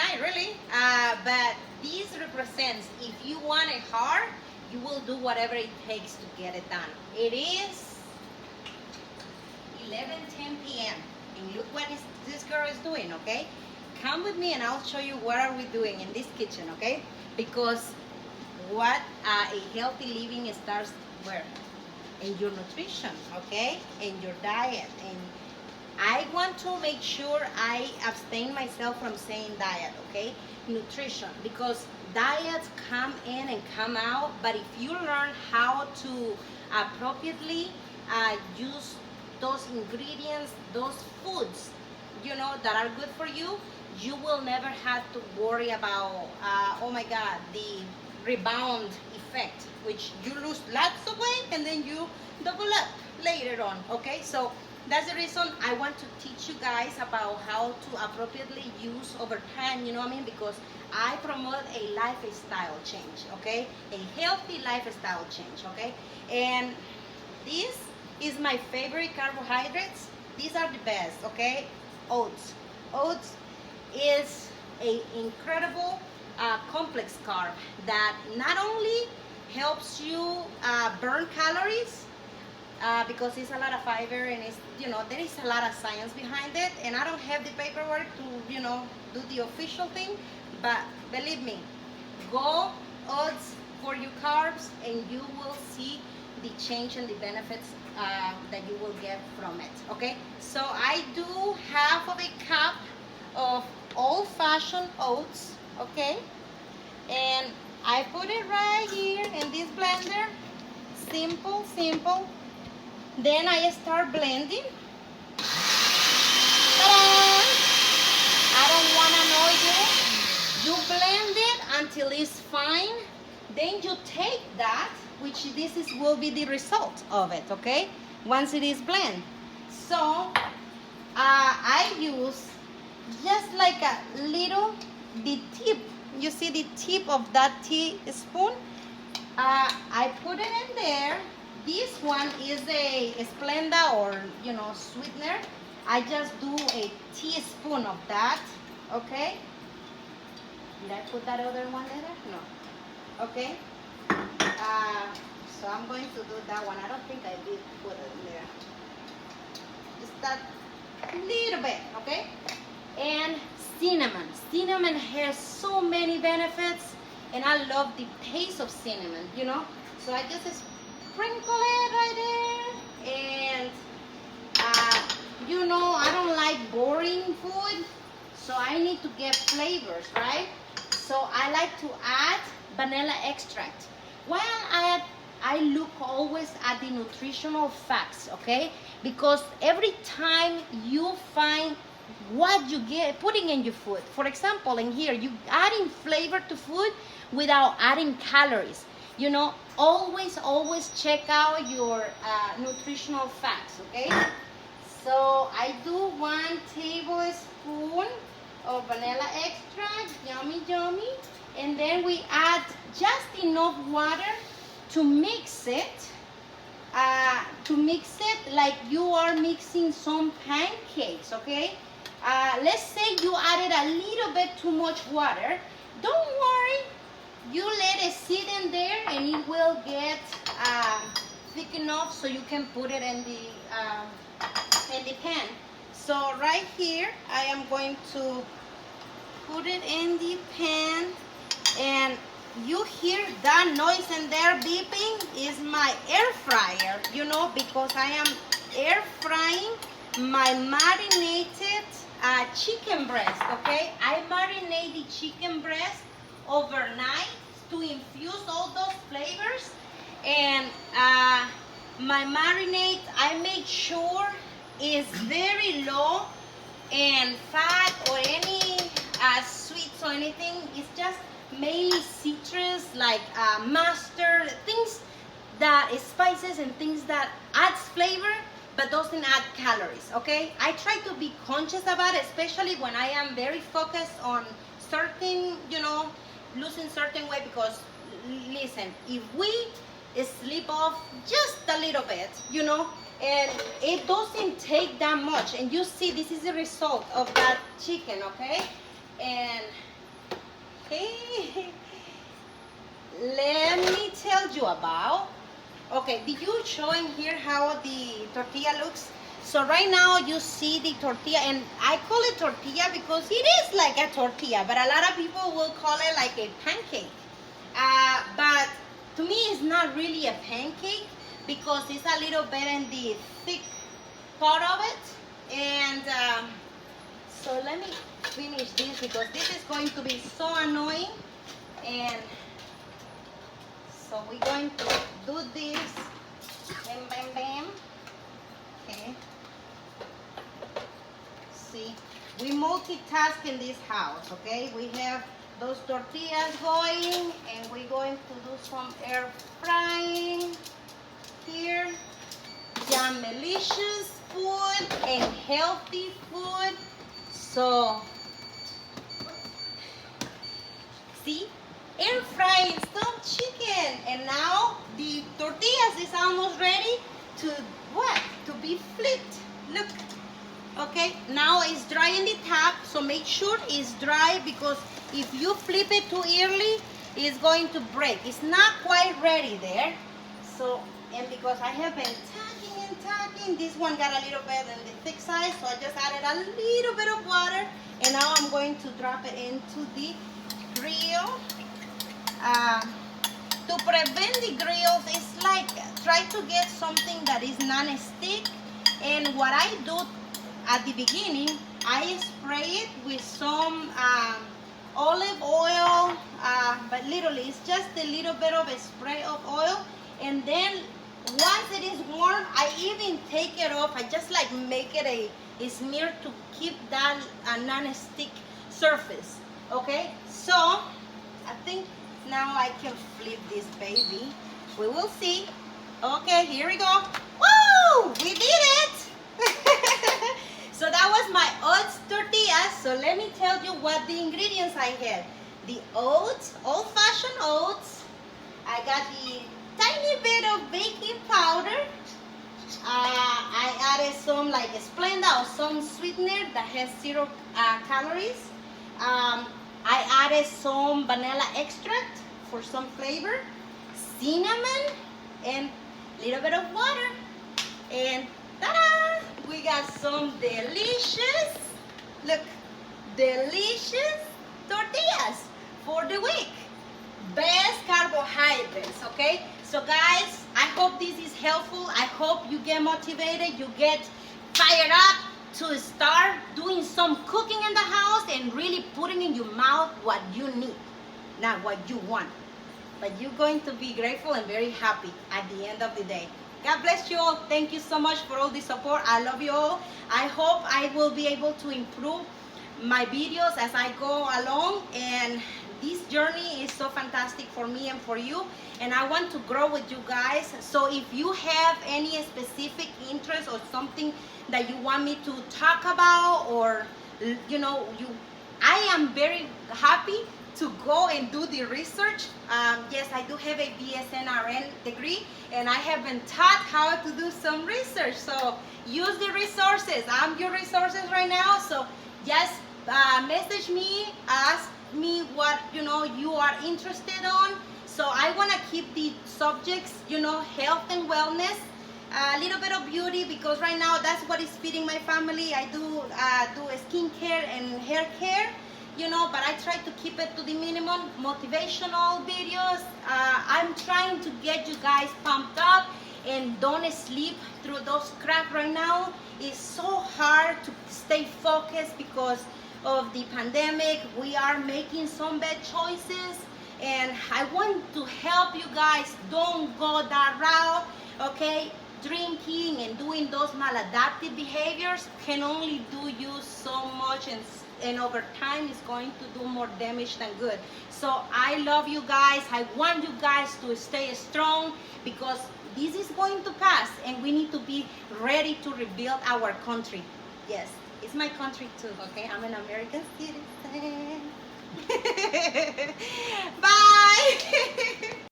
night, really. But this represents, if you want it hard, you will do whatever it takes to get it done. It is 11:10 p.m. and look what this girl is doing, okay? Come with me and I'll show you what are we doing in this kitchen, okay? Because what a healthy living starts where? In your nutrition, okay? In your diet. And I want to make sure I abstain myself from saying diet, okay? Nutrition, because diets come in and come out, but if you learn how to appropriately use those ingredients, those foods, you know, that are good for you, you will never have to worry about, oh my God, the rebound effect, which you lose lots of weight and then you double up later on, okay? So that's the reason I want to teach you guys about how to appropriately use over time, you know what I mean? Because I promote a lifestyle change, okay? A healthy lifestyle change, okay? And this is my favorite carbohydrates. These are the best, okay? Oats. Oats is an incredible complex carb that not only helps you burn calories, because it's a lot of fiber and it's, you know, there is a lot of science behind it, and I don't have the paperwork to, you know, do the official thing, but believe me, go oats for your carbs and you will see the change and the benefits that you will get from it, okay? So I do half of a cup of old-fashioned oats, okay? And I put it right here in this blender. Simple, simple. Then I start blending. Ta-da! I don't want to annoy you. You blend it until it's fine. Then you take that, which this is will be the result of it, okay? Once it is blended. So I use just like a little, the tip, you see the tip of that teaspoon? I put it in there. This one is a Splenda or, you know, sweetener. I just do a teaspoon of that, okay? Did I put that other one in there? No. Okay. So I'm going to do that one. I don't think I did put it in there. Just that little bit, okay? And cinnamon. Cinnamon has so many benefits, and I love the taste of cinnamon, you know? So I just sprinkle it right there. And, you know, I don't like boring food, so I need to get flavors, right? So I like to add vanilla extract. Well, I look always at the nutritional facts, okay? Because every time you find what you get putting in your food. For example, in here, you adding flavor to food without adding calories. You know, always check out your nutritional facts, okay? So I do 1 tablespoon of vanilla extract, yummy, yummy. And then we add just enough water to mix it like you are mixing some pancakes, okay? Let's say you added a little bit too much water. Don't worry, you let it sit in there and it will get thick enough so you can put it in the pan. So right here, I am going to put it in the pan, and you hear that noise in there beeping is my air fryer, you know, because I am air frying my marinated chicken breast, okay? I marinate the chicken breast overnight to infuse all those flavors, and my marinade, I make sure is very low in fat or any sweets or anything. It's just mainly citrus, like mustard, things that is spices and things that adds flavor but doesn't add calories, okay? I try to be conscious about it, especially when I am very focused on certain, you know, losing certain weight, because listen, if we slip off just a little bit, you know, and it doesn't take that much, and you see this is the result of that chicken, okay? And Okay. Let me tell you about. Okay, did you show in here how the tortilla looks? So right now you see the tortilla, and I call it tortilla because it is like a tortilla, but a lot of people will call it like a pancake. But to me, it's not really a pancake because it's a little bit in the thick part of it. And so let me finish this because this is going to be so annoying. And so we're going to do this. Bam, bam, bam. Okay. See, we multitask in this house, okay? We have those tortillas going, and we're going to do some air frying here. Delicious food and healthy food. So, see, air frying some chicken, and now the tortillas is almost ready to what? To be flipped. Look. Okay, now it's dry in the top, so make sure it's dry because if you flip it too early, it's going to break. It's not quite ready there. So, and because I have been tacking, this one got a little bit on the thick side, so I just added a little bit of water, and now I'm going to drop it into the grill. To prevent the grills, it's like try to get something that is non-stick, and what I do at the beginning, I spray it with some olive oil, but literally it's just a little bit of a spray of oil, and then once it is warm, I even take it off. I just like make it a smear to keep that non-stick surface. Okay, so I think now I can flip this baby. We will see. Okay, here we go. Woo! We did it! So that was my oats tortillas. So let me tell you what the ingredients I had. The oats, old-fashioned oats. I got the tiny bit of baking powder. I added some like Splenda or some sweetener that has 0 calories. I added some vanilla extract for some flavor, cinnamon, and a little bit of water. And ta-da! We got some delicious, look, delicious tortillas for the week. Best carbohydrates, okay? So guys, I hope this is helpful. I hope you get motivated, you get fired up to start doing some cooking in the house and really putting in your mouth what you need, not what you want. But you're going to be grateful and very happy at the end of the day. God bless you all. Thank you so much for all the support. I love you all. I hope I will be able to improve my videos as I go along, and this journey is so fantastic for me and for you, and I want to grow with you guys. So if you have any specific interest or something that you want me to talk about, or you know, I am very happy to go and do the research. Yes, I do have a BSNRN degree, and I have been taught how to do some research. So use the resources. I'm your resources right now. So just message me, ask me what you are interested on. So I want to keep the subjects, health and wellness, a little bit of beauty, because right now that's what is feeding my family. I do skincare and hair care. But I try to keep it to the minimum. Motivational videos. I'm trying to get you guys pumped up, and don't sleep through those crap right now. It's so hard to stay focused because of the pandemic. We are making some bad choices, and I want to help you guys. Don't go that route, okay? Drinking and doing those maladaptive behaviors can only do you so much, and over time it's going to do more damage than good. So I love you guys. I want you guys to stay strong, because this is going to pass, and we need to be ready to rebuild our country. Yes, it's my country too, okay? I'm an American citizen. Bye.